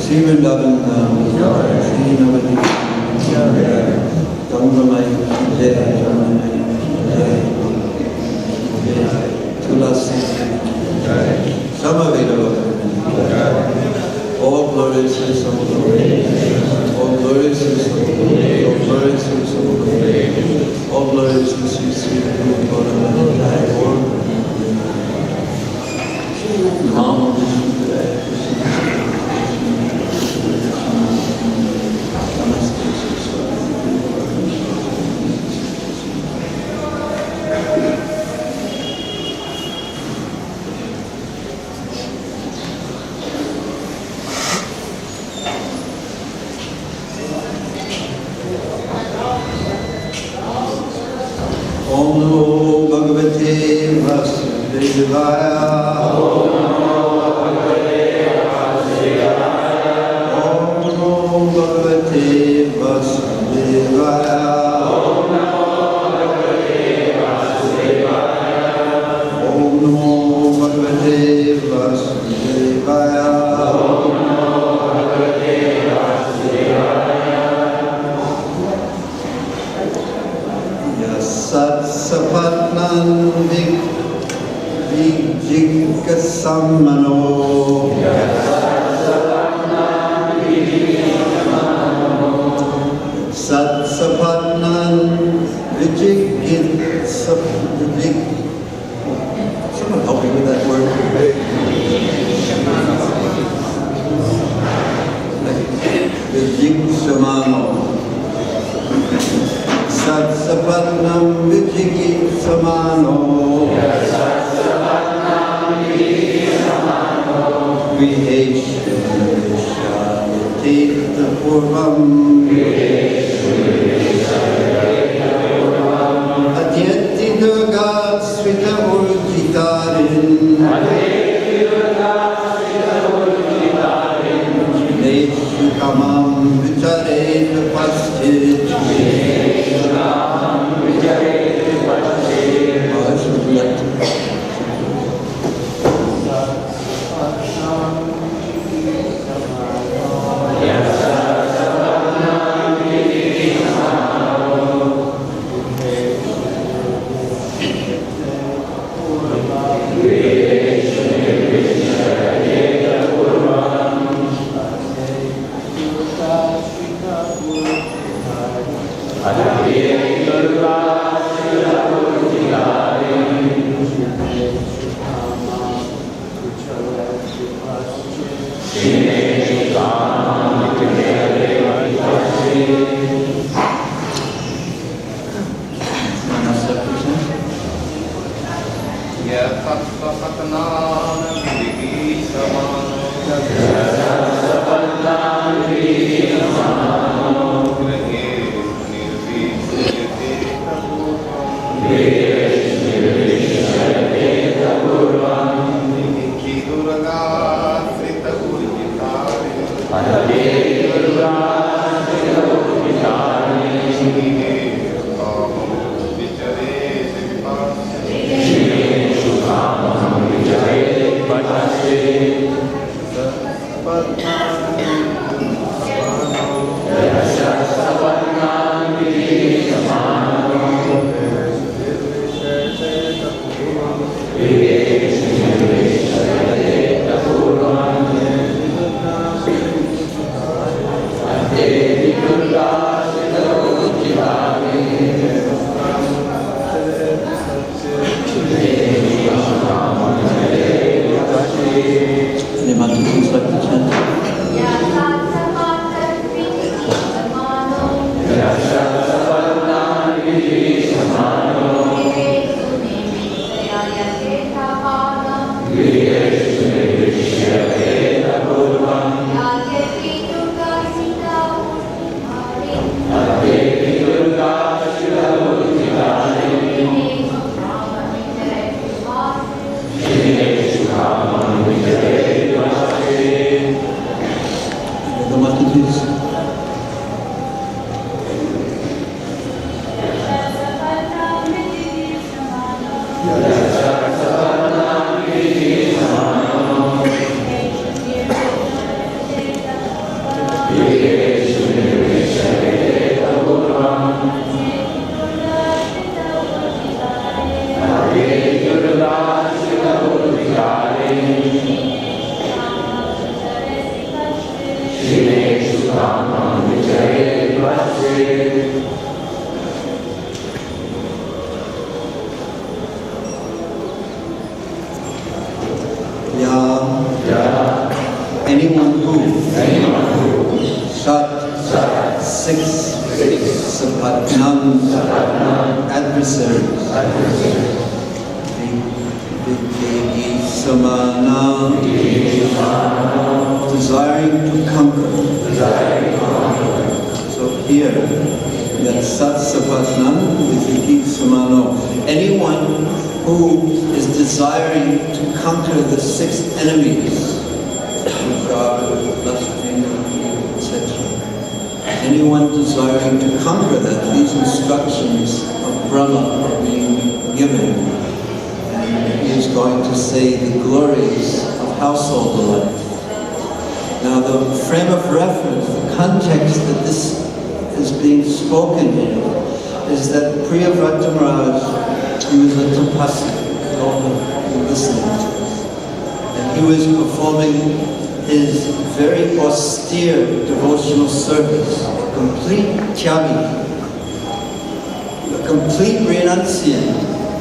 See Vrindavan, see Navadip, Gangramai, Tulasi, Samaveda, all glorious is the Lord, all glorious is the Lord, all glorious is the Lord, all glorious is the Lord, Mama Vishnu today. Om Namo Bhagavate Vasudevaya. Sammano Sat Sapatnan Vijigit Someone help me with that word. Satsapatnam Vichikitsamano Viheshvarishayate Purvam Adyati Durga Srita Urjitarin Neshu Kamam Vicharet Pastit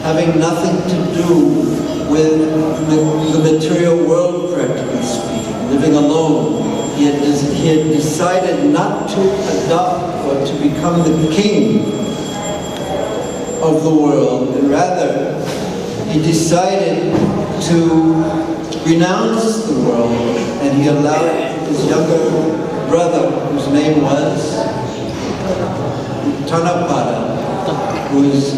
having nothing to do with the material world, practically speaking, living alone. He had decided not to adopt or to become the king of the world, and rather he decided to renounce the world, and he allowed his younger brother, whose name was Uttanapada, who is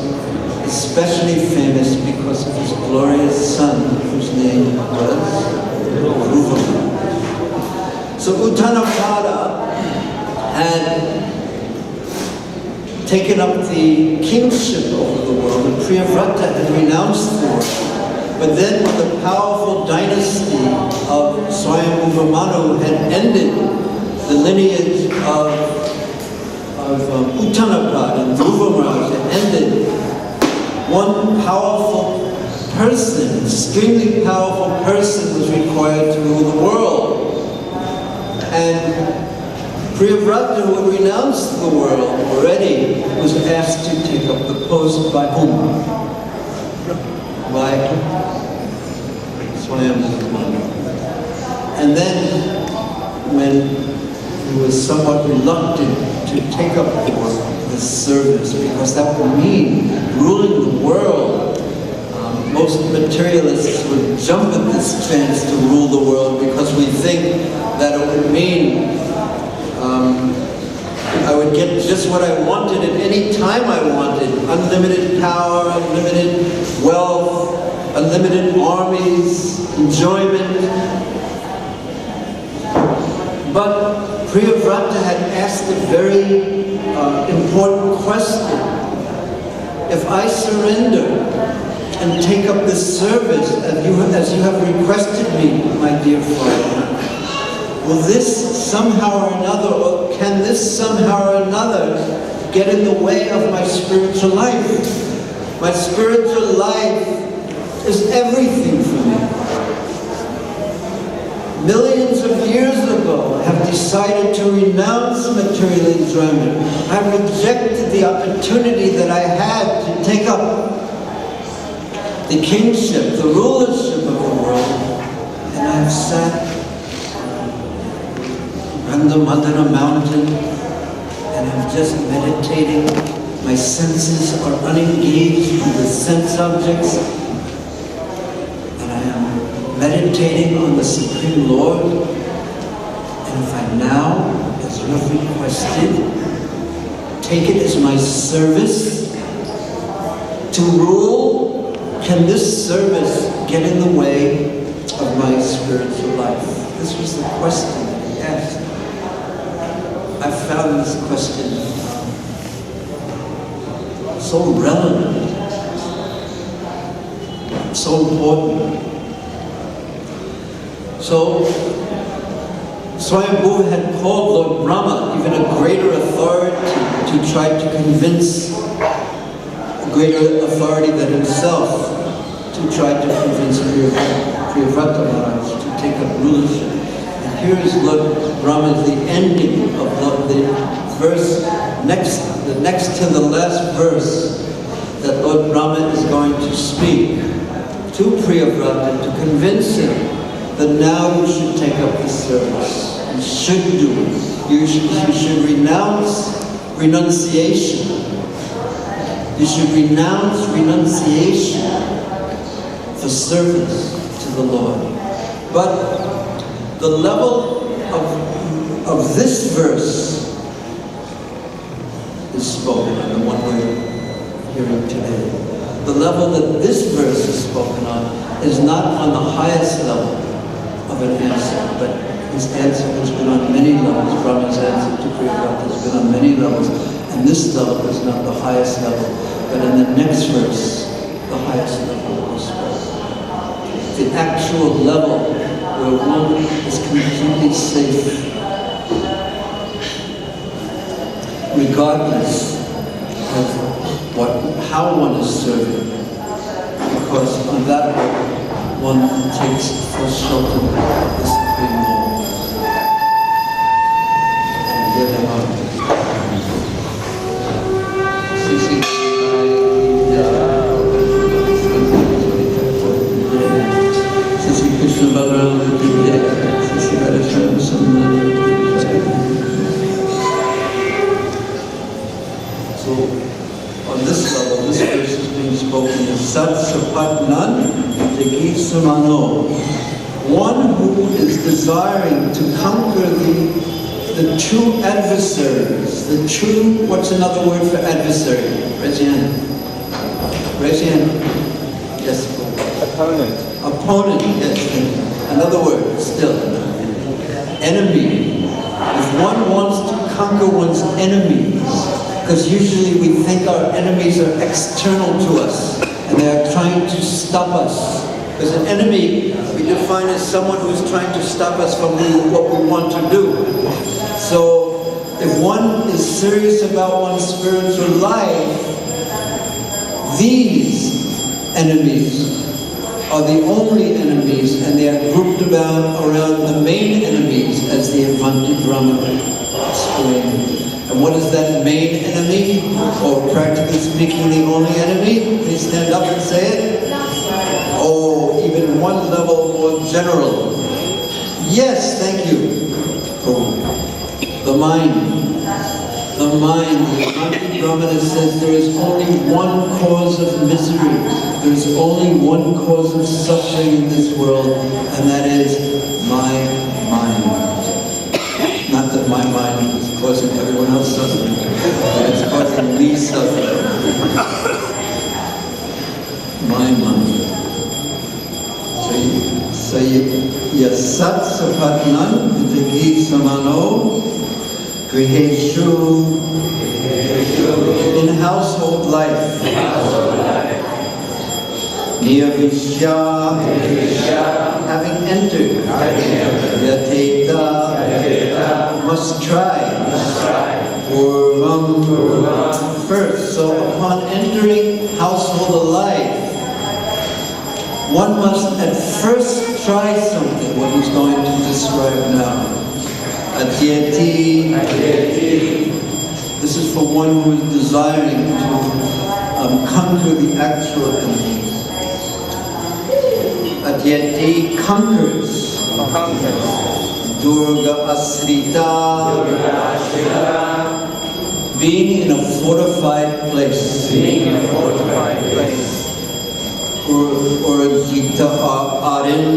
especially famous because of his glorious son, whose name was Vrindavan. So Uttanapada had taken up the kingship over the world, and Priyavrata had renounced the world. But then the powerful dynasty of Swayambhuva Manu had ended the lineage of Uttanapada and Dhruvamaraj had ended. One powerful person, extremely powerful person, was required to rule the world. And Priyavrata, who had renounced the world already, was asked to take up the post by whom? By Swayambhuva Manu. And then, when he was somewhat reluctant to take up the service, because that would mean ruling the world, most materialists would jump at this chance to rule the world because we think that it would mean I would get just what I wanted at any time I wanted. Unlimited power, unlimited wealth, unlimited armies, enjoyment. But Priyavrata had asked a very important question. If I surrender and take up this service as you have requested me, my dear father, will this somehow or another, or can this somehow or another get in the way of my spiritual life? My spiritual life is everything for me. Millions of years ago, I have decided to renounce material enjoyment. I rejected the opportunity that I had to take up the kingship, the rulership of the world, and I have sat on a mountain, and I'm just meditating. My senses are unengaged with the sense objects, and I am meditating on the Supreme Lord. And if I now, as you have requested, take it as my service to rule, can this service get in the way of my spiritual life? This was the question that he asked. I found this question so relevant, so important. So, Swayambhuva had called Lord Brahma, even a greater authority, to try to convince, a greater authority than himself, to try to convince Priyavrata Maharaj to take up rulership. Here is Lord Brahma, the ending of the verse, the next to the last verse, that Lord Brahma is going to speak to Priyavrata to convince him that now you should take up the service. You should do it. You should renounce renunciation. You should renounce renunciation for service to the Lord. But the level of this verse is spoken, and the one we're hearing today. The level that this verse is spoken on is not on the highest level of an answer, but his answer has been on many levels. Brahma's answer to Priyavrata has been on many levels, and this level is not the highest level, but in the next verse, the highest level is spoken. The actual level where one is completely safe, regardless of how one is serving, because on that one takes full shelter of the Supreme Lord. And here they are. Krishna Balaram So on this level, this desiring to conquer the true adversaries, the true, what's another word for adversary? Raise your hand. Raise your hand. Yes. Opponent. Opponent, yes. Another word, still. Enemy. If one wants to conquer one's enemies, because usually we think our enemies are external to us, and they are trying to stop us. Because an enemy, we define as someone who's trying to stop us from what we want to do. So, if one is serious about one's spiritual life, these enemies are the only enemies, and they are grouped around the main enemies, as the Avanti Brahma explained. And what is that main enemy? Or practically speaking, the only enemy? Please stand up and say it. Oh, even one level more general. Yes, thank you. The mind. The mind. The Avanti Brahmana says there is only one cause of misery. There is only one cause of suffering in this world, and that is my mind. Not that my mind is causing everyone else suffering, but it's causing me suffering. My mind. So yasat sapatnan vidagi samano griheshu, in household life. Niyavishya, having entered. Yateta, must try. Purvam, first. So upon entering household life, one must at first try something, what he's going to describe now. Atyeti. This is for one who is desiring to conquer the actual enemy. Atyeti conquers. Durga Asrita. Being in a fortified place. Urjita Arin.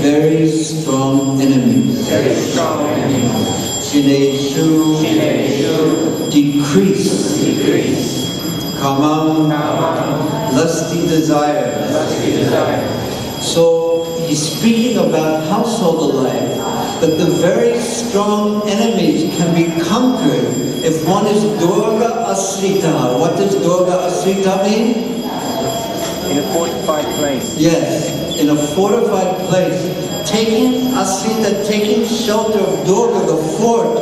Very strong enemies. Chineshu. Decrease. Kamam. Lusty desire. So he's speaking about household life, but the very strong enemies can be conquered if one is Durga Asrita. What does Durga Asrita mean? In a fortified place. Yes, in a fortified place. Taking Asrita, taking shelter of Durga, the fort,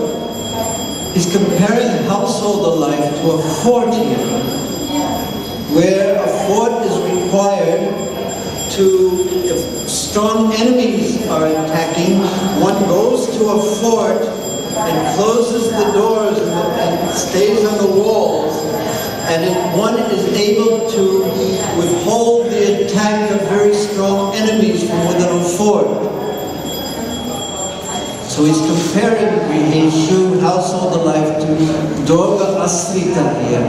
he's comparing household life to a fort here, where a fort is required to, if strong enemies are attacking, one goes to a fort and closes the doors and stays on the walls, and one is able to withhold the attack of very strong enemies from within a fort. So he's comparing Griheshu, household life, to Durga Asrita here.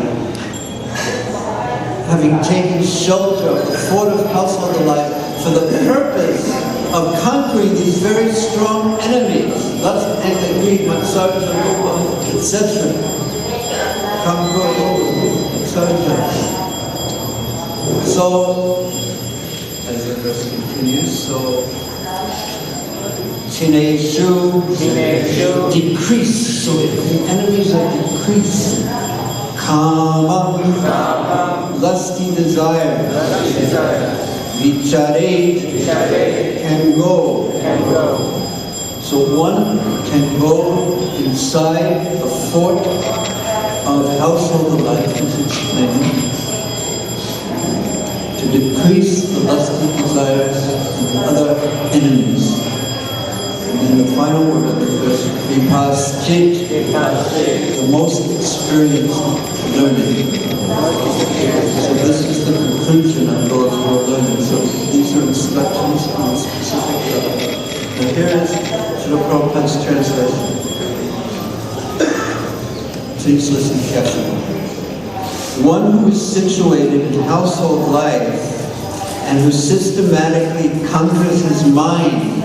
Having taken shelter of the fort of household life for the purpose of conquering these very strong enemies, lust, anger, greed, matsarja, rupa, etc. Conquer, etc. So, as the verse continues, so Chineshu, decrease. So the enemies are decreased. Kama, lusty desire. Vichare, can go. So one can go inside a fort of household life, as explained, to decrease the lusty desires of other enemies. And then the final word of the verse, vipaschit, the most experienced learning. So this is the conclusion of Lord's World Learning. So these are instructions on a specific level. Now here is Srila Prabhupada's translation. Please listen carefully. One who is situated in household life and who systematically conquers his mind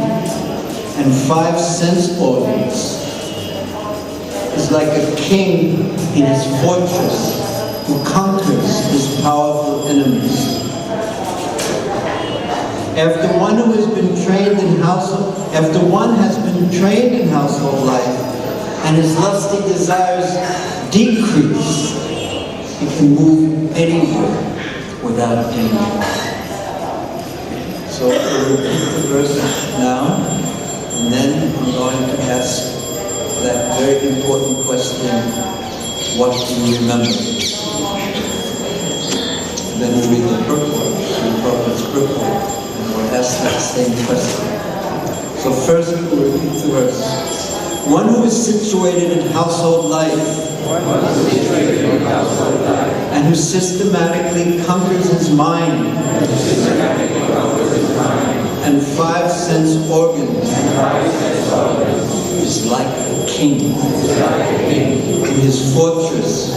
and 5 sense organs is like a king in his fortress who conquers his powerful enemies. After one has been trained in household life, and his lusty desires decrease, he can move anywhere without danger. So we'll repeat the verse now, and then I'm going to ask that very important question, what do you remember? And then we'll read the purport, the Prabhupada's purport. We'll ask that same question. So first we'll repeat the verse. One who is situated in household life and who systematically conquers his mind and 5 sense organs is like a king in his fortress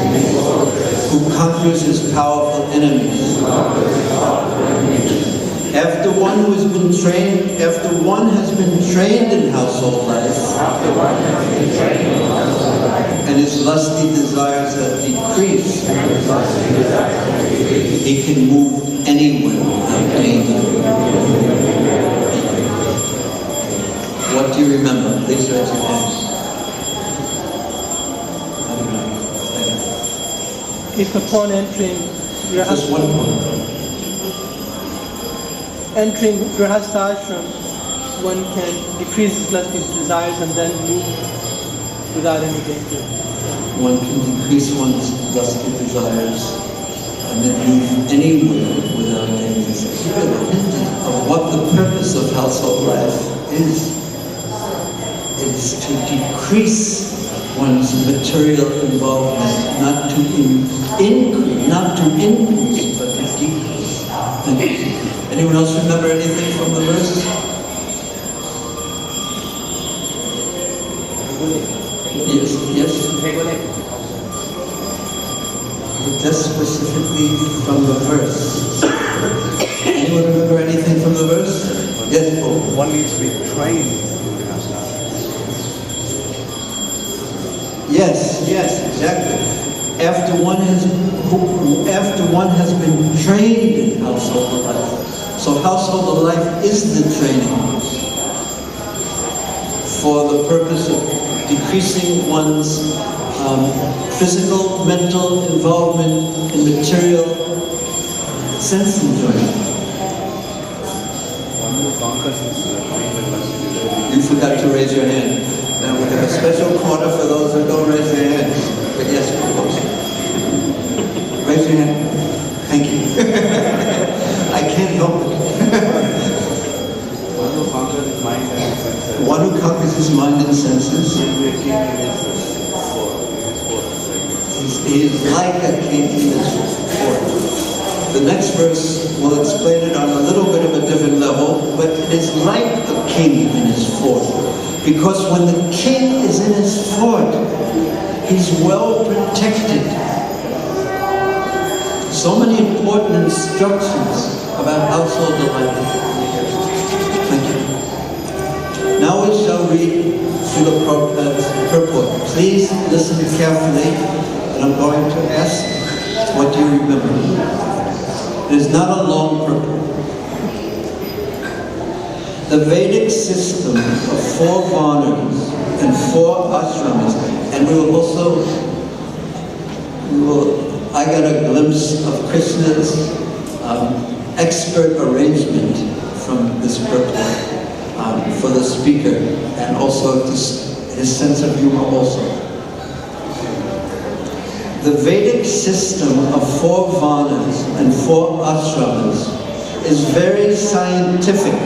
who conquers his powerful enemies. After one has been trained in household life, and his lusty desires have decreased, he can move anywhere without danger. What do you remember? Please raise your hands. If upon entering Just one point. entering Grihastha ashram, one can decrease his lusty desires and then move without any danger. One can decrease one's lusty desires and then move anywhere without danger. Here the hint of what the purpose of household life is. It's to decrease one's material involvement, not to increase, but to decrease. Anyone else remember anything from the verse? Yes? Just specifically from the verse. Anyone remember anything from the verse? Yes, Paul. One needs to be trained. Yes, exactly. After one has been trained in household life. So household life is the training for the purpose of decreasing one's physical, mental involvement in material sense enjoyment. You forgot to raise your hand. Now we have a special corner for those who don't raise their hands. But yes, of course. Raise your hand. Thank you. I can't help it. One who conquers his mind and senses. One who conquers his mind and senses. He is like a king in his fort. The next verse will explain it on a little bit of a different level, but it is like a king in his fort. Because when the king is in his fort, he's well protected. So many important instructions about household life. Thank you. Now we shall read Srila Prabhupada's purport. Please listen carefully, and I'm going to ask what you remember. It is not a long purport. The Vedic system of 4 varnas and 4 ashramas, and I got a glimpse of Krishna's expert arrangement from this purport for the speaker, and also his sense of humor also. The Vedic system of 4 varnas and 4 ashramas is very scientific,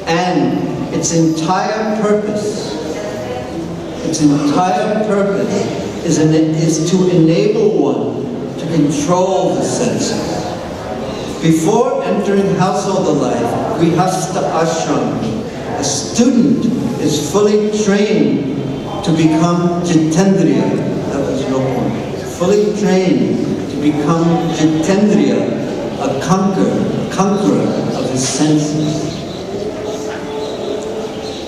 and its entire purpose is to enable one to control the senses. Before entering household life, Grihastha ashram, a student is fully trained to become Jitendriya. That was your point. Fully trained to become Jitendriya, a conqueror of his senses.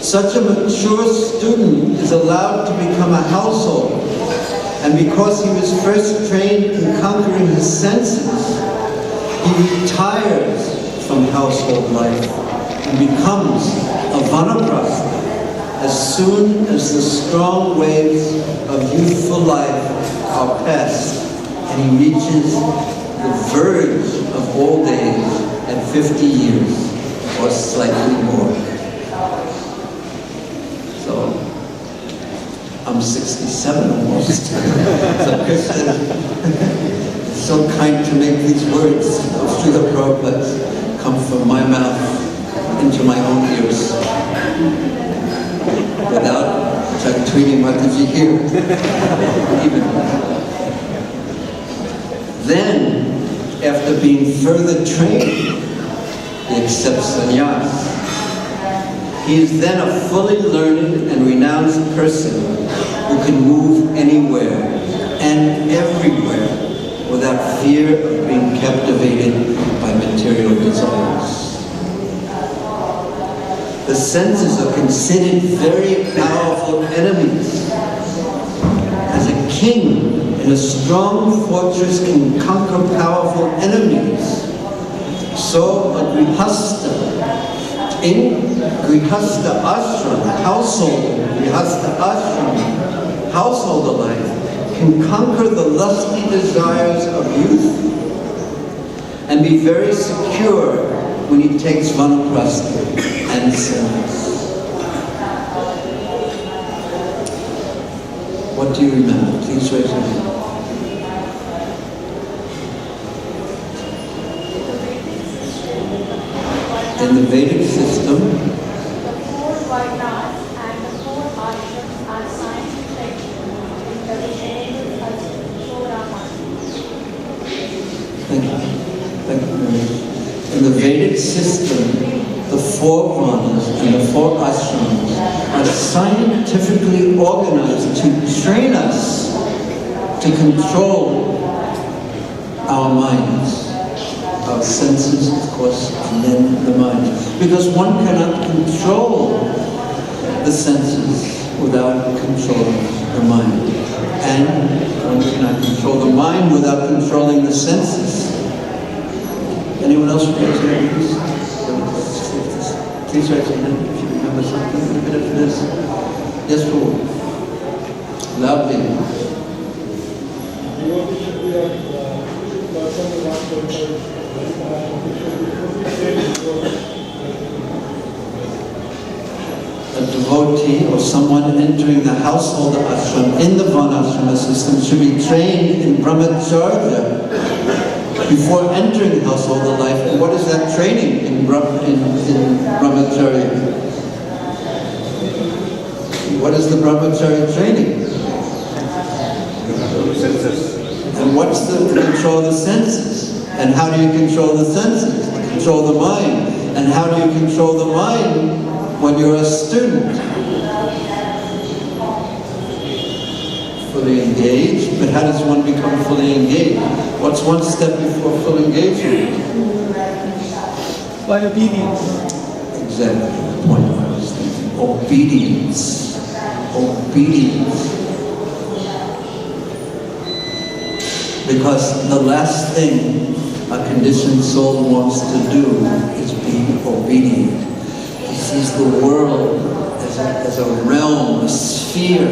Such a mature student is allowed to become a household, and because he was first trained in conquering his senses, he retires from household life and becomes a vanaprastha as soon as the strong waves of youthful life are past and he reaches the verge of old age at 50 years or slightly more. So, I'm 67 almost. So Krishna is so kind to make these words of Srila Prabhupada come from my mouth into my own ears without tweeting Mataji here. Even. Then, after being further trained, he accepts sannyas. He is then a fully learned and renounced person who can move anywhere and everywhere without fear of being captivated by material desires. The senses are considered very powerful enemies. As a king in a strong fortress can conquer powerful enemies, so a grihastha in grihastha ashram, householder life, can conquer the lusty desires of youth and be very secure when he takes vanaprastha and sannyas. What do you remember? Please raise your hand. In the Vedic system, the four Varnas and the four ashrams are scientific in the Vedic thank you very much. In the Vedic system, the four Varnas and the four ashrams are scientifically organized to train us to control our minds. Our senses, of course, and then the mind. Because one cannot control the senses without controlling the mind. And one cannot control the mind without controlling the senses. Anyone else raise their hand, please? Please raise your hand if you remember something, even if it is. Yes, Prabhu. Loudly. A devotee or someone entering the householder ashram in the varnashrama system should be trained in brahmacharya before entering householder life. And what is that training in brahmacharya? What is the brahmacharya training? And what's the control of the senses? And how do you control the senses? Control the mind. And how do you control the mind when you're a student? Fully engaged, but how does one become fully engaged? What's one step before full engagement? By obedience. Exactly the point I was thinking. Obedience. Obedience. Because the last thing a conditioned soul wants to do is be obedient. He sees the world as a realm, a sphere,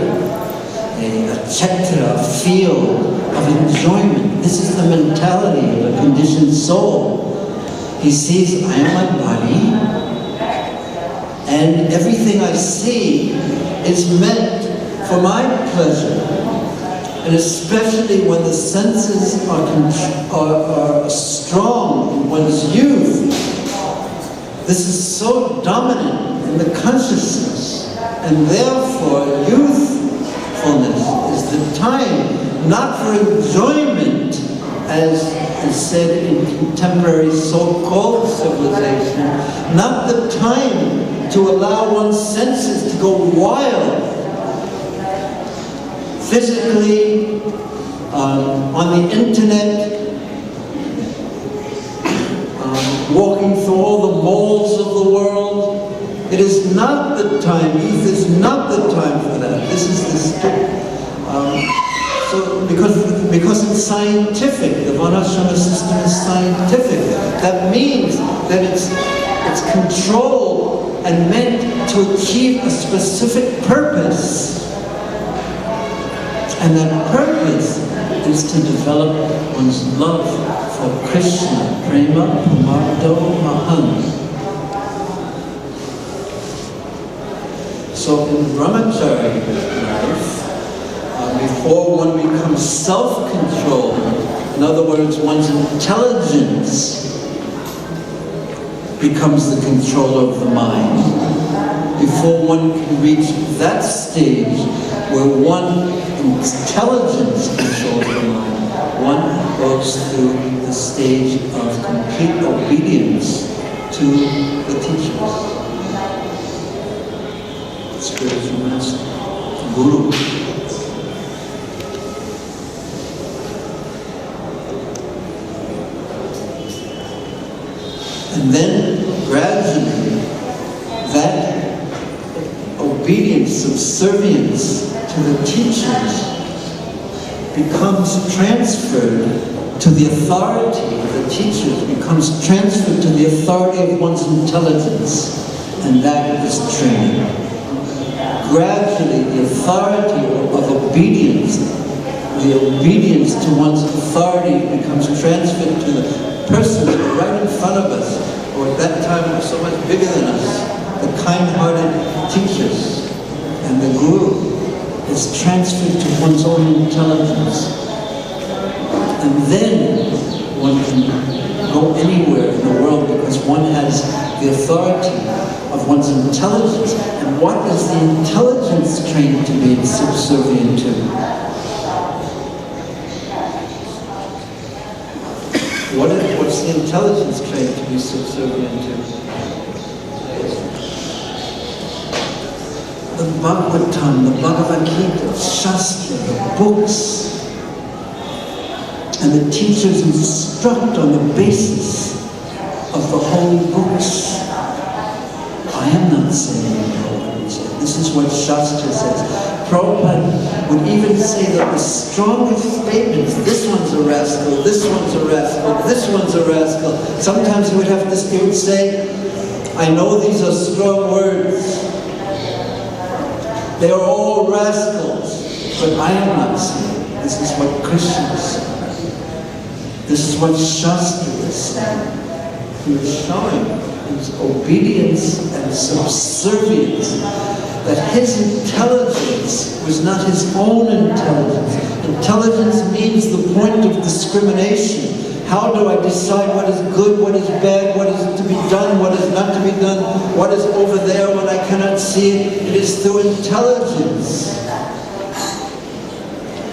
a kshetra, a field of enjoyment. This is the mentality of a conditioned soul. He sees, I am my body, and everything I see is meant for my pleasure. And especially when the senses are strong in one's youth, this is so dominant in the consciousness, and therefore youthfulness is the time not for enjoyment, as is said in contemporary so-called civilization, not the time to allow one's senses to go wild. Physically, on the internet, walking through all the malls of the world, It is not the time, youth is not the time for that. This is the so because it's scientific, the Varnashrama system is scientific. That means that it's controlled and meant to achieve a specific purpose. And that purpose is to develop one's love for Krishna, prema pumardo mahan. So in brahmachari life, before one becomes self-controlled, in other words, one's intelligence becomes the controller of the mind. Before one can reach that stage where one intelligence controls the mind, one goes through the stage of complete obedience to the teachers, spiritual master, guru. And then, gradually, that obedience, subservience to the teachers becomes transferred to the authority of the teachers, becomes transferred to the authority of one's intelligence, and that is training. Gradually, the authority of obedience, the obedience to one's authority becomes transferred to the persons who are right in front of us, or at that time were so much bigger than us, the kind-hearted teachers, and the guru is transferred to one's own intelligence. And then one can go anywhere in the world because one has the authority of one's intelligence. And what is the intelligence trained to be subservient to? What's the intelligence trained to be subservient to? The Bhagavatam, the Bhagavad Gita, Shastra, the books. And the teachers instruct on the basis of the holy books. I am not saying this is what Shastra says. Prabhupada would even say that the strongest statements, this one's a rascal, this one's a rascal, this one's a rascal. Sometimes he would say, I know these are strong words. They are all rascals, but I am not saying. This is what Krishna is saying. This is what Shastra is saying. He was showing his obedience and subservience, that his intelligence was not his own intelligence. Intelligence means the point of discrimination. How do I decide what is good, what is bad, what is to be done, what is not to be done, what is over there when I cannot see it? It is through intelligence.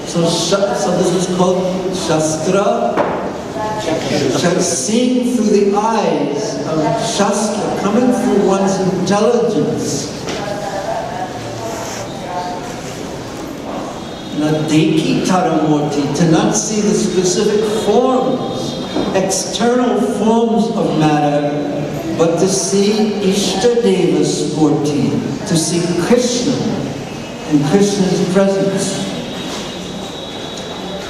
So this is called Shastra. Seeing through the eyes of Shastra, coming through one's intelligence. Nadeki taramurti, to not see the specific forms, external forms of matter, but to see Ishtadeva Spurti, to see Krishna and Krishna's presence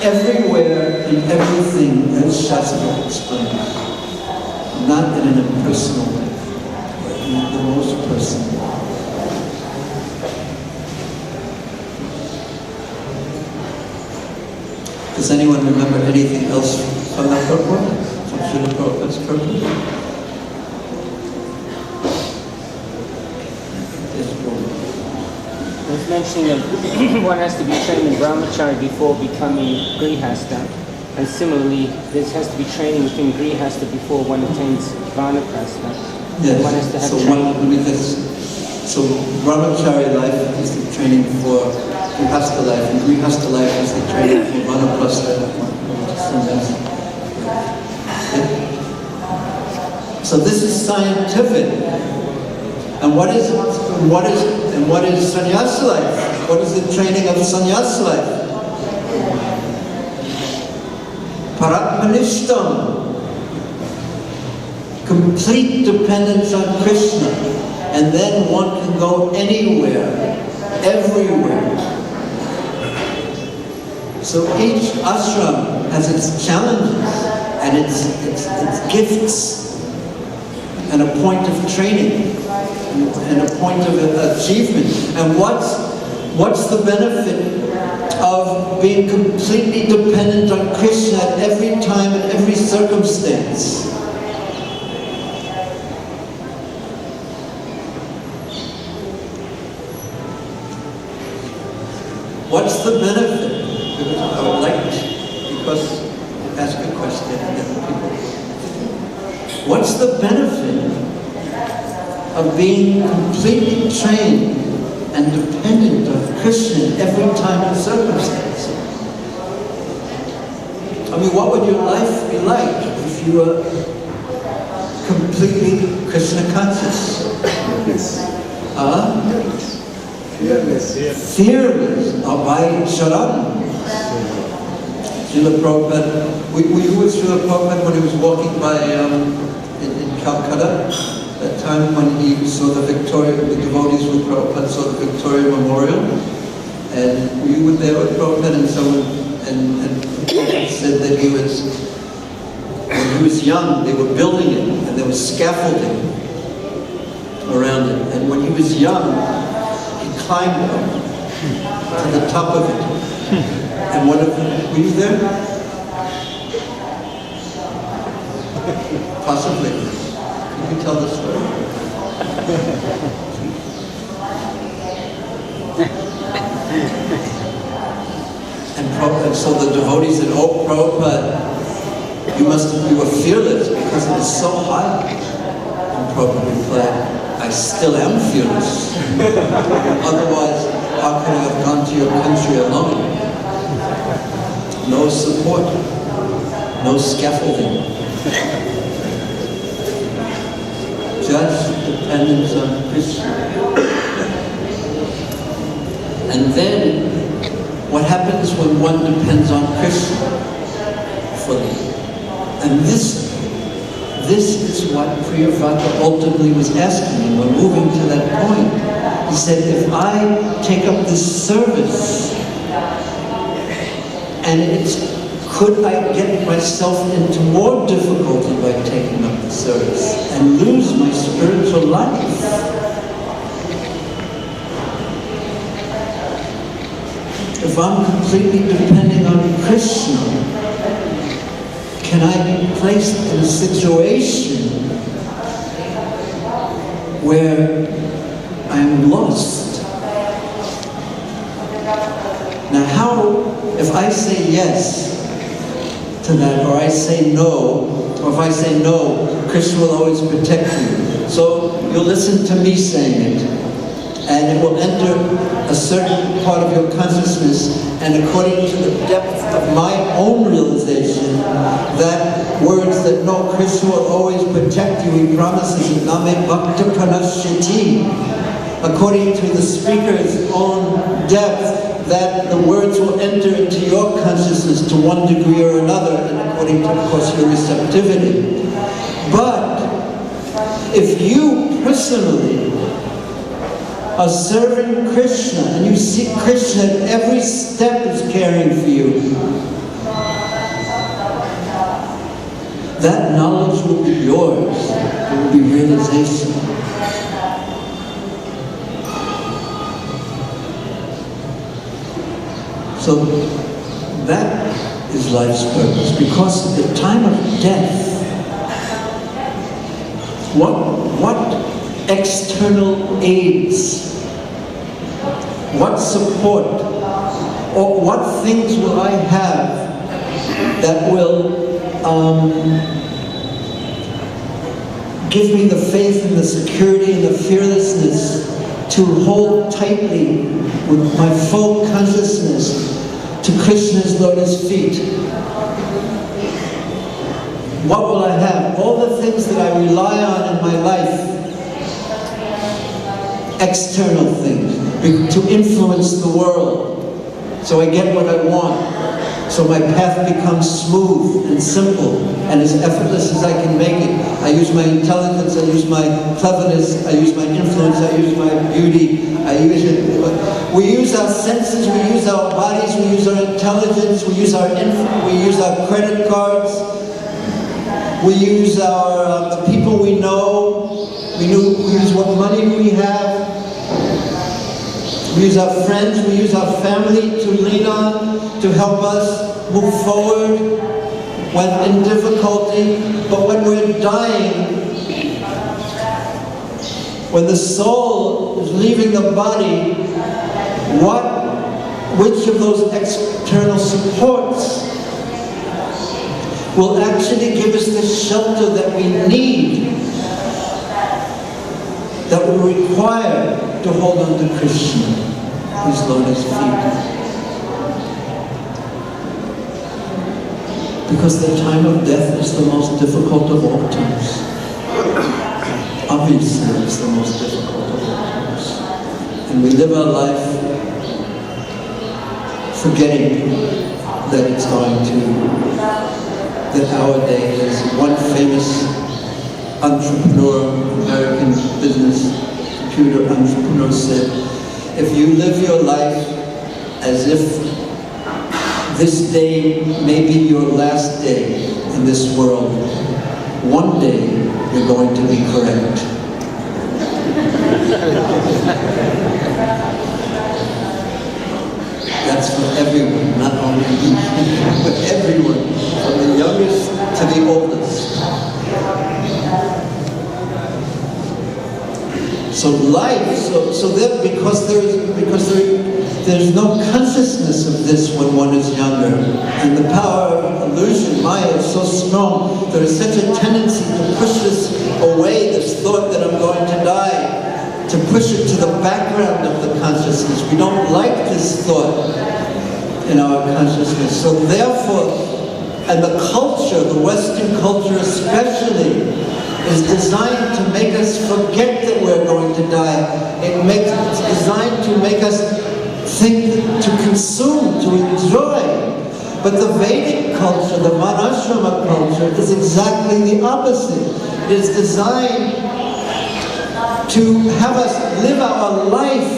everywhere in everything, as Shastra explains. Not in an impersonal way, but in the most personal way. Does anyone remember anything else from that purport? From Srila Prabhupada's purport? It was mentioning that one has to be trained in brahmachari before becoming grihasta, and similarly, there has to be training within grihasta before one attains vanaprastha. Yes. One has to have So brahmachari life is the training for grihasta life, and grihasta life is the training for vanaprastha. So this is scientific. And what is sannyas life? What is the training of sannyas life? Paratmanishtam, complete dependence on Krishna. And then one can go anywhere, everywhere. So each ashram has its challenges and its gifts and a point of training and a point of achievement. And what's the benefit of being completely dependent on Krishna at every time and every circumstance? What's the benefit? Because I would like to ask a question and then people. What's the benefit of being completely trained and dependent on Krishna in every time and circumstance? I mean, what would your life be like if you were completely Krishna conscious? Fearless. Fearless. Abhay Sharan. Srila Prabhupada, were you with Srila Prabhupada when he was walking by in Calcutta? That time when he saw the devotees with Prabhupada saw the Victoria Memorial? And were you there with Prabhupada and someone, and Prabhupada said that when he was young, they were building it and there was scaffolding around it. And when he was young, he climbed up to the top of it. And were you there? Possibly. You can tell the story. And so the devotees said, "Oh, Prabhupada, you were fearless because it is so high." And Prabhupada replied, "I still am fearless. Otherwise, how could I have gone to your country alone? No support, no scaffolding. Just dependence on Krishna." And then, what happens when one depends on Krishna fully? And this is what Priyavata ultimately was asking me when moving to that point. He said, if I take up this service, and could I get myself into more difficulty by taking up the service and lose my spiritual life? If I'm completely depending on Krishna, can I be placed in a situation where I'm lost? Now if I say yes to that, or I say no, or if I say no, Krishna will always protect you. So you'll listen to me saying it, and it will enter a certain part of your consciousness, and according to the depth of my own realization, that words that no, Krishna will always protect you, he promises it, Name Bhakta Pranashyati, according to the speaker's own depth, that the words will enter into your consciousness to one degree or another, and according to, of course, your receptivity. But if you personally are serving Krishna, and you see Krishna at every step is caring for you, that knowledge will be yours. It will be realization. So that is life's purpose. Because at the time of death, what external aids, what support, or what things will I have that will give me the faith and the security and the fearlessness to hold tightly with my full consciousness to Krishna's lotus feet? What will I have? All the things that I rely on in my life, external things, to influence the world, So I get what I want. So my path becomes smooth and simple and as effortless as I can make it. I use my intelligence, I use my cleverness, I use my influence, I use my beauty, I use it. We use our senses, we use our bodies, we use our intelligence, we use our credit cards, we use the people we know, we use what money we have. We use our friends, we use our family to lean on, to help us move forward when in difficulty. But when we're dying, when the soul is leaving the body, which of those external supports will actually give us the shelter that we need, that we require to hold on to Krishna, whose lotus feet. Because the time of death is the most difficult of all times. Obviously, it's the most difficult of all times. And we live our life forgetting that it's going to, that our day is. One famous entrepreneur, American business computer entrepreneur said, if you live your life as if this day may be your last day in this world, one day you're going to be correct. That's for everyone, not only you, but everyone, from the youngest to the oldest. So life, so that because there's no consciousness of this when one is younger, and the power of illusion, Maya, is so strong, there is such a tendency to push this away, this thought that I'm going to die, to push it to the background of the consciousness. We don't like this thought in our consciousness. So therefore, and the culture, the Western culture especially, is designed to make us forget that we're going to die. It's designed to make us think, to consume, to enjoy. But the Vedic culture, the Varnashrama culture, is exactly the opposite. It is designed to have us live our life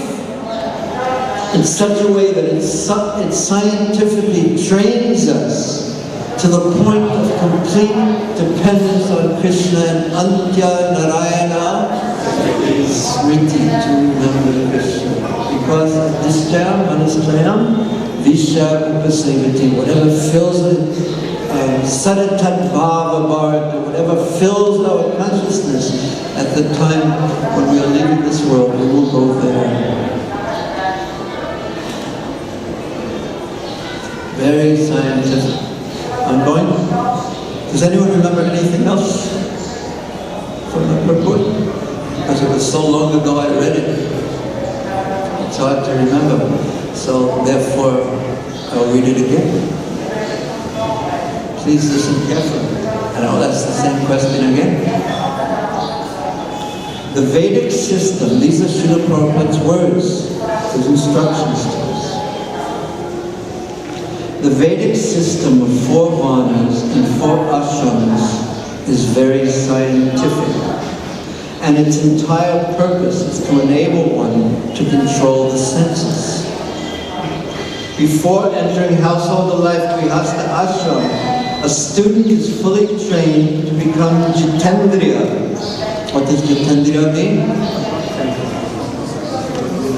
in such a way that it scientifically trains us to the point of complete dependence on Krishna and Antya Narayana Smriti, to remember Krishna. Because Dishyam Manaslayam Vishya Upasevati, whatever fills it, Sadatat Bhava Bharata, whatever fills our consciousness at the time when we are leaving this world, we will go there. Very scientific. I'm going. Does anyone remember anything else from the report? Because it was so long ago I read it. It's hard to remember. So therefore, I'll read it again. Please listen carefully. And I'll ask the same question again. The Vedic system, these are Srila Prabhupada's words, his instructions to us. The Vedic system of 4 varnas and 4 ashrams is very scientific, and its entire purpose is to enable one to control the senses. Before entering household life Grihastha ashram, a student is fully trained to become Jitendriya. What does Jitendriya mean?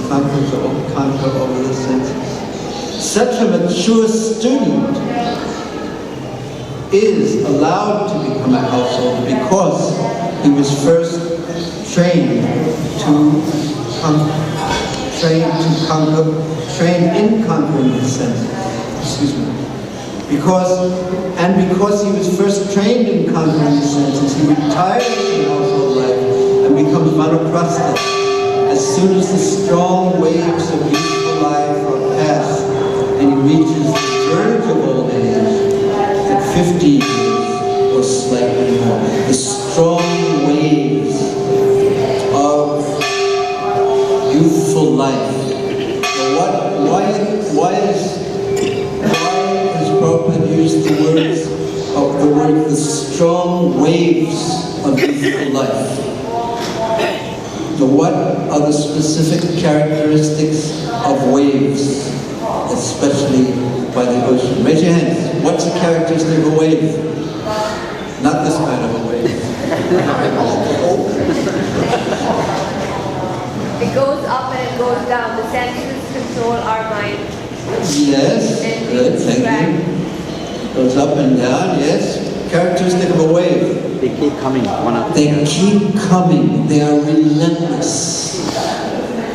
Conquer over the senses. Such a mature student is allowed to become a householder because he was first trained in conquering the senses. Excuse me. Because he was first trained in conquering the senses, he retires from household life and becomes vanaprastha. As soon as the strong waves of youthful life are past, and he reaches the verge of old age at 50 years or slightly more. The strong waves of youthful life go Why has Prabhupada used the word, the strong waves of youthful life? What are the specific characteristics of waves, especially by the ocean? Raise your hands. What's the characteristic of a wave? Not this kind of a wave. It goes up and it goes down. The senses control our mind. Yes, And good, we thank distract. you. Goes up and down, yes. Characteristic of a wave. They keep coming one after They keep coming. They are relentless.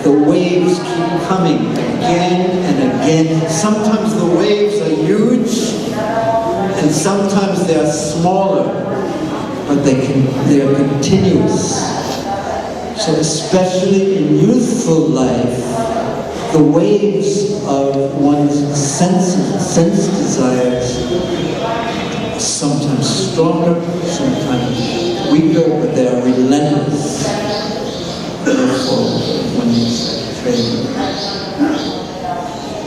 The waves keep coming again and again. Sometimes the waves are huge, and sometimes they are smaller, but they are continuous. So especially in youthful life, the waves of one's sense desires, sometimes stronger, sometimes weaker, but they are relentless. Therefore, one needs training.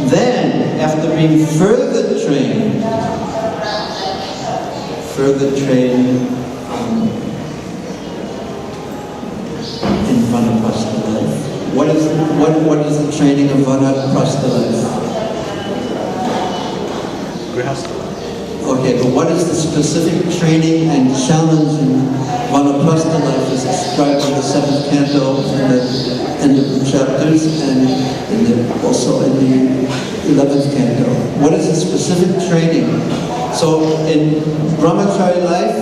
Then, after being further trained in Vanaprastha life. What is the training of Vanaprastha life? Grihastha. Okay, but what is the specific training and challenge in Vanaprastha life as described in the 7th canto and the end of the chapters, and also in the 11th canto? What is the specific training? So in brahmachari life,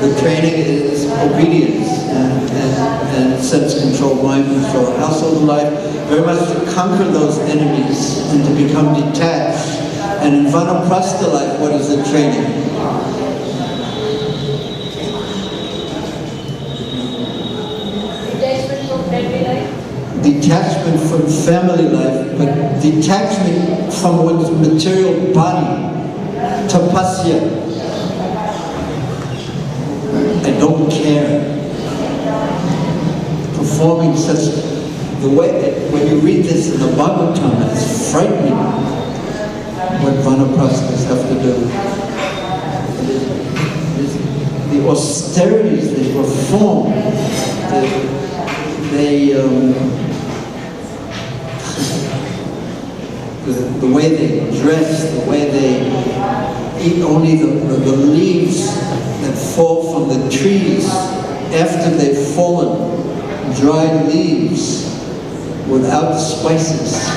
the training is obedience and sense control, mind control. Household life, very much to conquer those enemies and to become detached. And in Vanaprastha life, what is the training? Detachment from family life. Detachment from family life, but detachment from one's material body. Tapasya. I don't care. Performing such, the way, when you read this in the Bhagavatam, it's frightening what Vanaprasthas have to do. The austerities they perform, the way they dress, the way they eat only the leaves that fall from the trees after they've fallen, dried leaves without spices,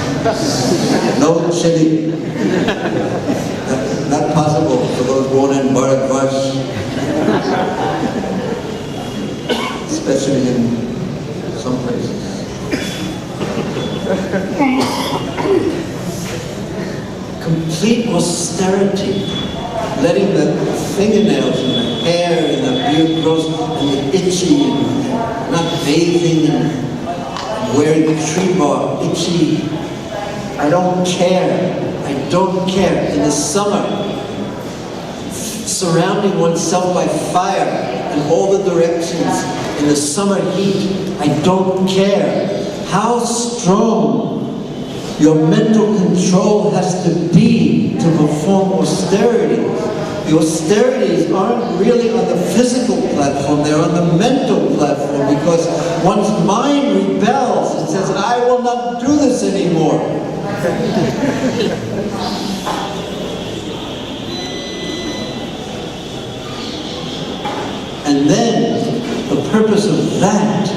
no chili. Not possible for those born in Bharatvash, especially in some places. Complete austerity, letting the fingernails and the hair and the beard grows and the itchy, and not bathing and wearing the tree bark, itchy. I don't care. I don't care. In the summer, surrounding oneself by fire in all the directions, in the summer heat, I don't care. How strong your mental control has to be to perform austerities. The austerities aren't really on the physical platform, they're on the mental platform, because one's mind rebels and says, I will not do this anymore. And then, the purpose of that,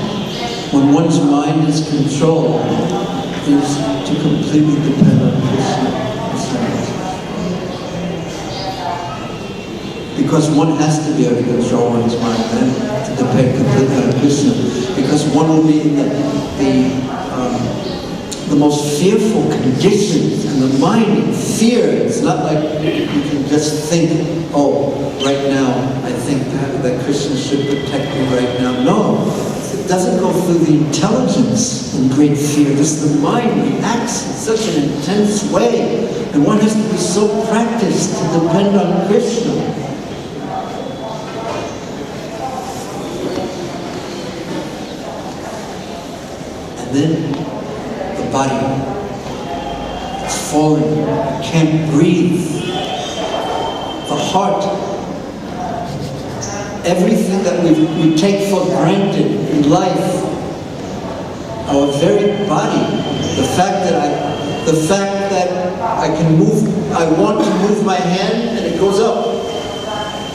when one's mind is controlled, is to completely depend on Krishna. Because one has to be able to control one's mind then, to depend completely on Krishna. Because one will be in the most fearful conditions, and the mind in fear. It's not like you can just think, oh, right now I think that Krishna should protect me right now. No, it doesn't go through the intelligence in great fear. Just the mind reacts in such an intense way, and one has to be so practiced to depend on Krishna. And then the body. It's falling. You can't breathe. The heart. Everything that we take for granted in life, our very body, the fact that I can move, I want to move my hand and it goes up.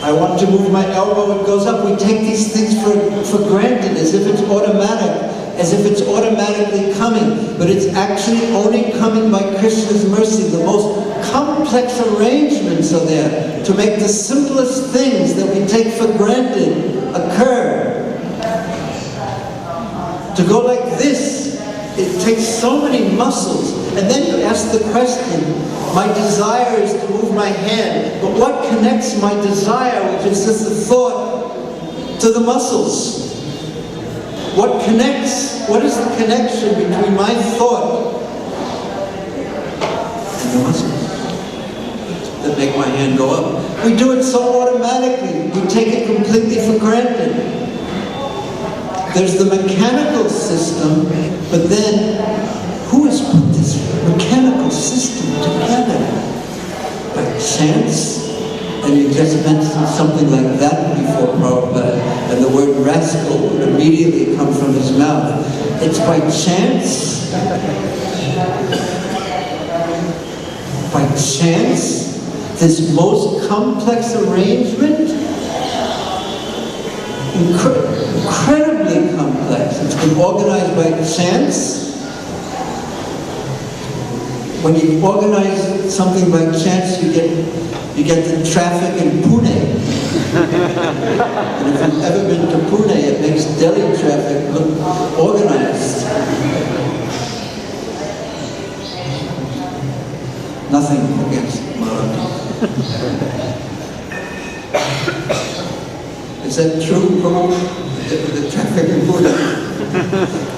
I want to move my elbow, it goes up. We take these things for granted as if it's automatic, as if it's automatically coming, but it's actually only coming by Krishna's mercy. The most complex arrangements are there to make the simplest things that we take for granted occur. To go like this, it takes so many muscles. And then you ask the question, my desire is to move my hand, but what connects my desire, which is just a thought, to the muscles? What connects? What is the connection between my thought and the muscles that make my hand go up? We do it so automatically. We take it completely for granted. There's the mechanical system, but then who has put this mechanical system together? By chance? And you just mentioned something like that before, Prabhupada, and the word rascal would immediately come from his mouth. It's by chance? By chance? This most complex arrangement? Incredibly complex. It's been organized by chance. When you organize something by chance, you get the traffic in Pune. And if you've ever been to Pune, it makes Delhi traffic look organized. Nothing against Marathis. Is that true, Prabhu? The traffic in Pune?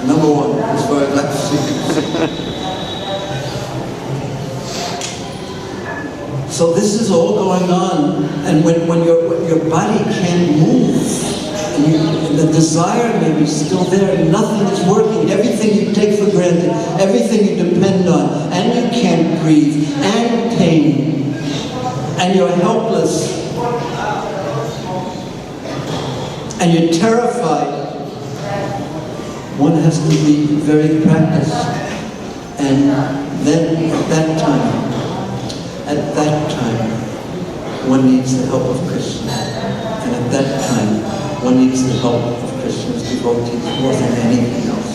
Number one, as far as I'm concerned. So this is all going on, and when your body can't move, and the desire may be still there, and nothing is working, everything you take for granted, everything you depend on, and you can't breathe, and pain, and you're helpless, and you're terrified, one has to be very practiced, and then at that time, one needs the help of Krishna. And at that time, one needs the help of Krishna's devotees more than anything else.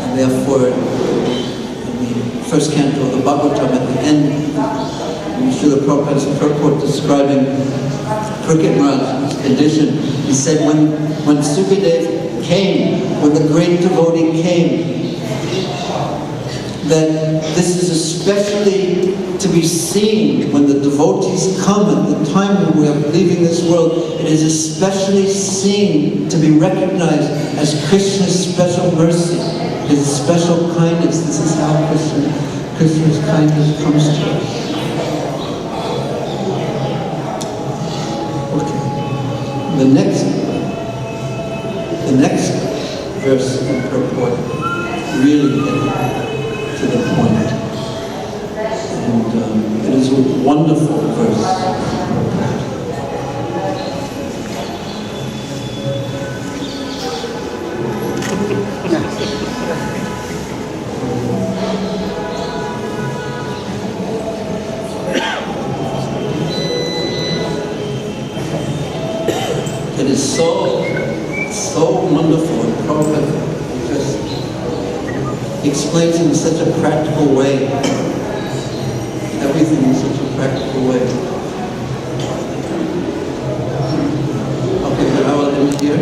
And therefore, in the first canto of the Bhagavatam, at the end, Srila Prabhupada's purport describing Cricket Maharaj's condition, he said when Sukadev came, when the great devotee came, that this is especially to be seen when the devotees come at the time when we are leaving this world. It is especially seen to be recognized as Krishna's special mercy, His special kindness. This is how Krishna's kindness comes to us. Okay. The next verse in purport really to the point. And it is a wonderful verse. It is so wonderful and Prabhupada just explains in such a practical way. Everything in such a practical way. Okay, but I will end here.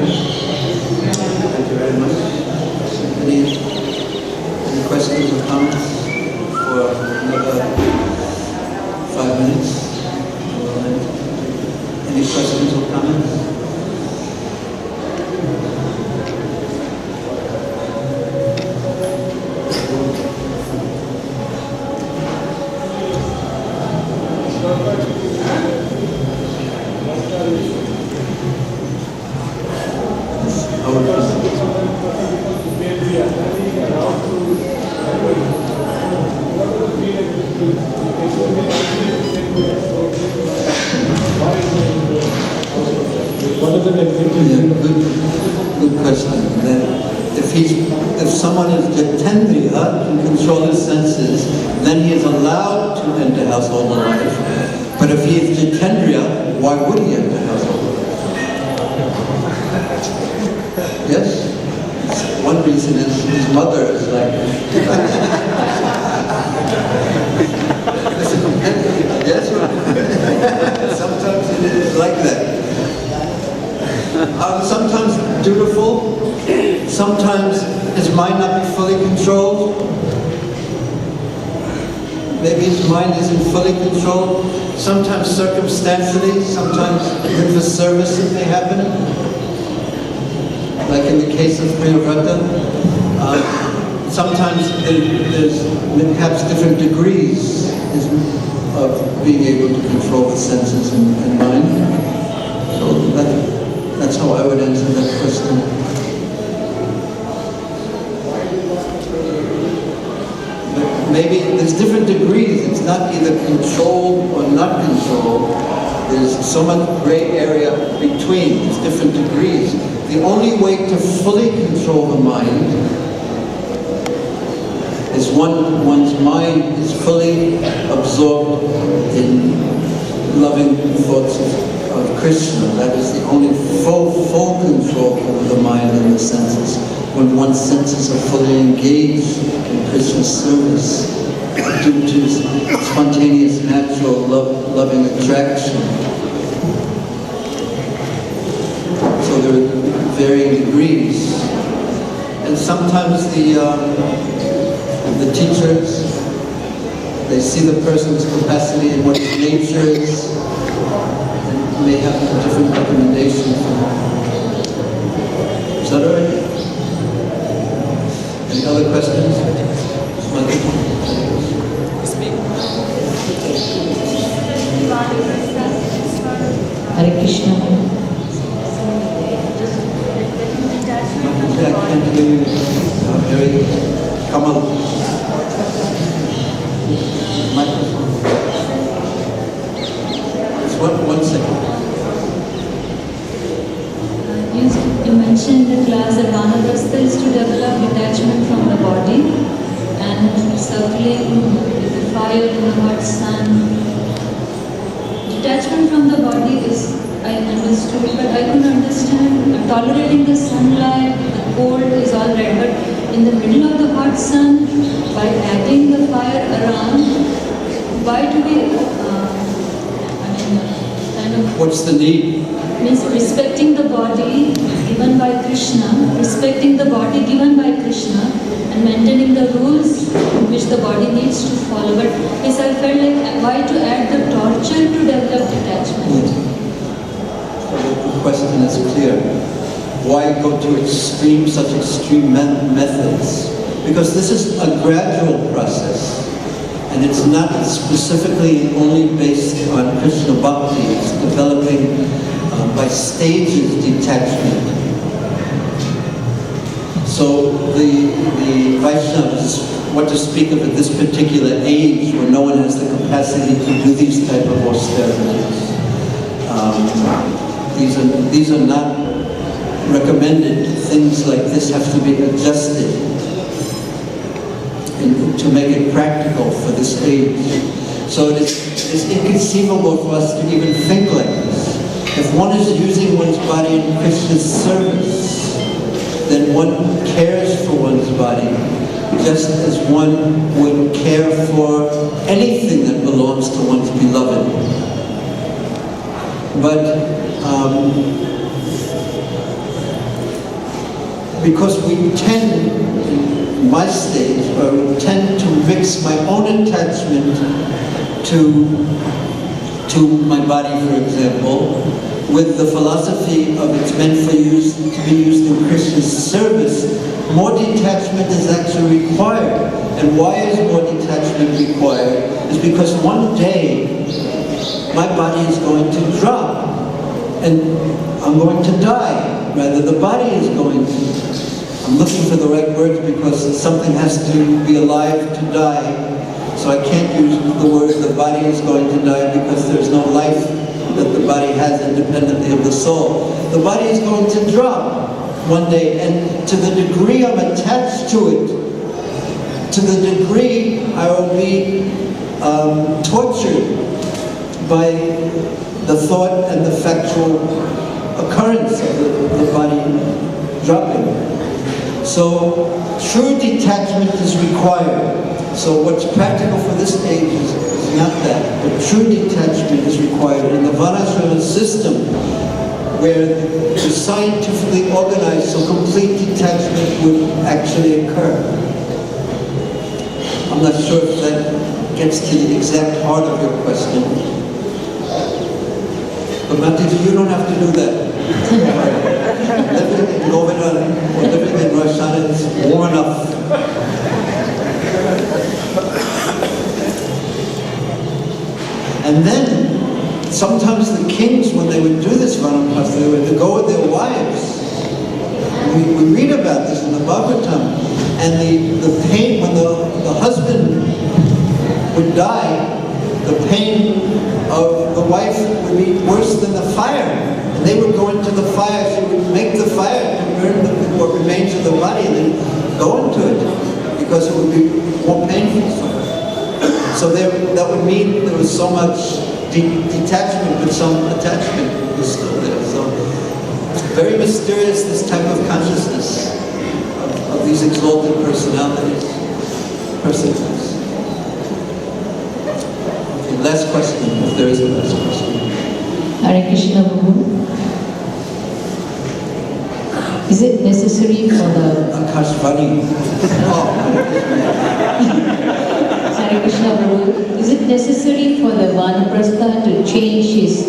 Thank you very much. Any questions or comments for another 5 minutes? Any questions or comments? someone is Jitendriya, can control his senses, then he is allowed to enter household life. But if he is Jitendriya, why would he enter household life? Yes? One reason is his mother is like yes? Sometimes it is like that. Sometimes dutiful, sometimes his mind not be fully controlled. Maybe his mind isn't fully controlled. Sometimes circumstantially, sometimes even for service it may happen. Like in the case of Priyavrata, sometimes there's perhaps different degrees of being able to control the senses and mind. So that's how I would answer that question. But maybe there's different degrees. It's not either controlled or not controlled. There's so much gray area between. It's different degrees. The only way to fully control the mind is one's mind is fully absorbed in loving thoughts of Krishna. That is the only full control over the mind and the senses. When one's senses are fully engaged in Krishna's service due to spontaneous, natural, loving attraction. So there are varying degrees. And sometimes the teachers, they see the person's capacity and what his nature is, and may have a different recommendation for him. Is that all right? Any other questions? Hare Krishna. I can't hear you. Very Kamal. Microphone. Just one second. You mentioned in the class that Vanaprastha is to develop detachment from the body and circling with the fire in the hot sun. Detachment from the body is, I understood, but I couldn't understand. Tolerating the sunlight, the cold is all right, but in the middle of the hot sun, by adding the fire around, why do we, kind of... What's the need? Means respecting the body given by Krishna, respecting the body given by Krishna, and maintaining the rules which the body needs to follow. But yes, I felt like why to add the torture to develop detachment? The question is clear. Why go to such extreme methods? Because this is a gradual process. And it's not specifically only based on Krishna Bhakti. It's developing by stages detachment. So the Vaishnavas, what to speak of at this particular age where no one has the capacity to do these type of austerities. These are not recommended. Things like this have to be adjusted to make it practical for this age. So it's inconceivable for us to even think like this. If one is using one's body in Krishna's service, then one cares for one's body just as one would care for anything that belongs to one's beloved. But because we tend, in my stage, we tend to mix my own attachment to my body, for example, with the philosophy of it's meant to be used in Krishna's service, more detachment is actually required. And why is more detachment required? Is because one day my body is going to drop and I'm going to die. Rather, the body is going to. I'm looking for the right words because something has to be alive to die. So I can't use the word the body is going to die because there's no life that the body has independently of the soul. The body is going to drop. one day, and to the degree I'm attached to it, to the degree I will be tortured by the thought and the factual occurrence of the body dropping. So true detachment is required. So what's practical for this age is not that, but true detachment is required. In the Varnashrama system, where it's scientifically organized, so complete detachment would actually occur. I'm not sure if that gets to the exact heart of your question. But Mataji, you don't have to do that. Living in Govardhan or living in Roshana is war enough. And then, sometimes the kings, when they would do this Vanaprastha, they would go with their wives. We read about this in the Bhagavatam. And the pain, when the husband would die, the pain of the wife would be worse than the fire. And they would go into the fire, she would make the fire to burn what remains of the body and then go into it, because it would be more painful for her. So that would mean there was so much detachment, but some attachment was still there. So it's very mysterious, this type of consciousness of these exalted personalities. Okay, last question, if there is a last question. Hare Krishna, Prabhu. Is it necessary for the... Akashvani. Hare Krishna, Prabhu. Is it necessary for the Vanaprastha to change his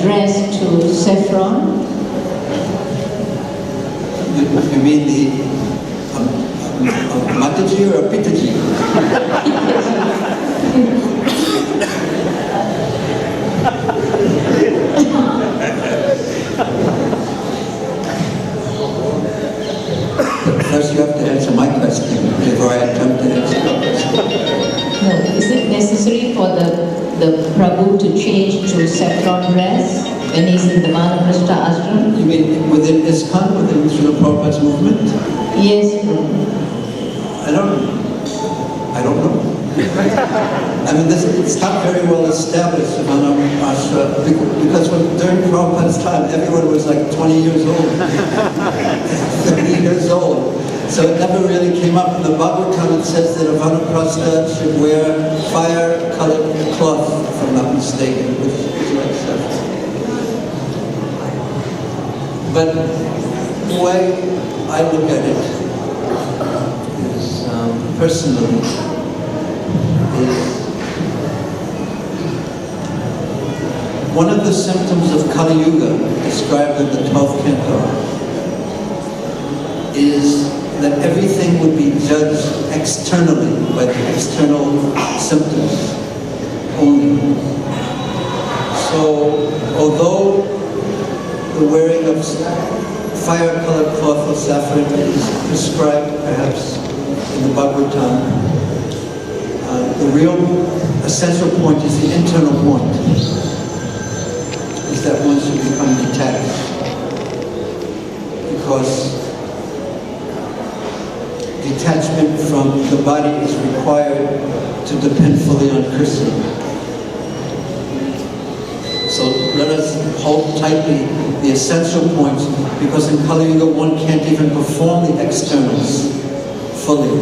dress to saffron? You mean the Mataji or Pitaji? First you have to answer my question before I attempt to answer your question. No. Is it necessary for the Prabhu to change to saffron dress when he's in the Vanaprastha ashram? You mean within ISKCON, within Srila Prabhupada's movement? Yes, Prabhu. I don't know. I mean, it's not very well established in our ashram, because during Prabhupada's time, everyone was like 20 years old, 30 years old. So it never really came up. In the Bhagavatam, it says that a Vanaprastha should wear fire-colored cloth, if I'm not mistaken, which is like saffron. But the way I look at it is, personally, is one of the symptoms of Kali Yuga, described in the 12th canto, is that everything would be judged externally, by the external symptoms only. So, although the wearing of fire-colored cloth or saffron is prescribed, perhaps, in the Bhagavatam, the real essential point is the internal point, is that one should become detached. Because detachment from the body is required to depend fully on Krishna. So let us hold tightly the essential points, because in Kali Yuga one can't even perform the externals fully.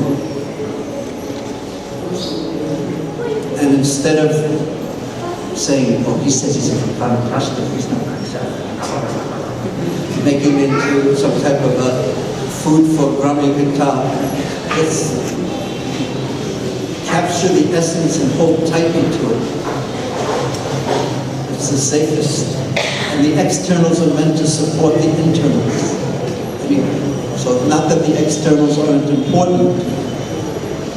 And instead of saying, well, he says he's a Vanaprastha, he's not making it into some type of a food for Brahmagita, let's capture the essence and hold tightly to it. It's the safest. And the externals are meant to support the internals. Anyway, so not that the externals aren't important,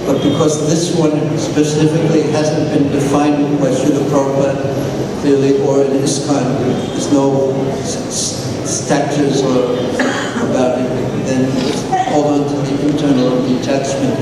but because this one specifically hasn't been defined by Srila Prabhupada clearly, or in ISKCON, there's no statutes or about it, then hold on to the internal detachment.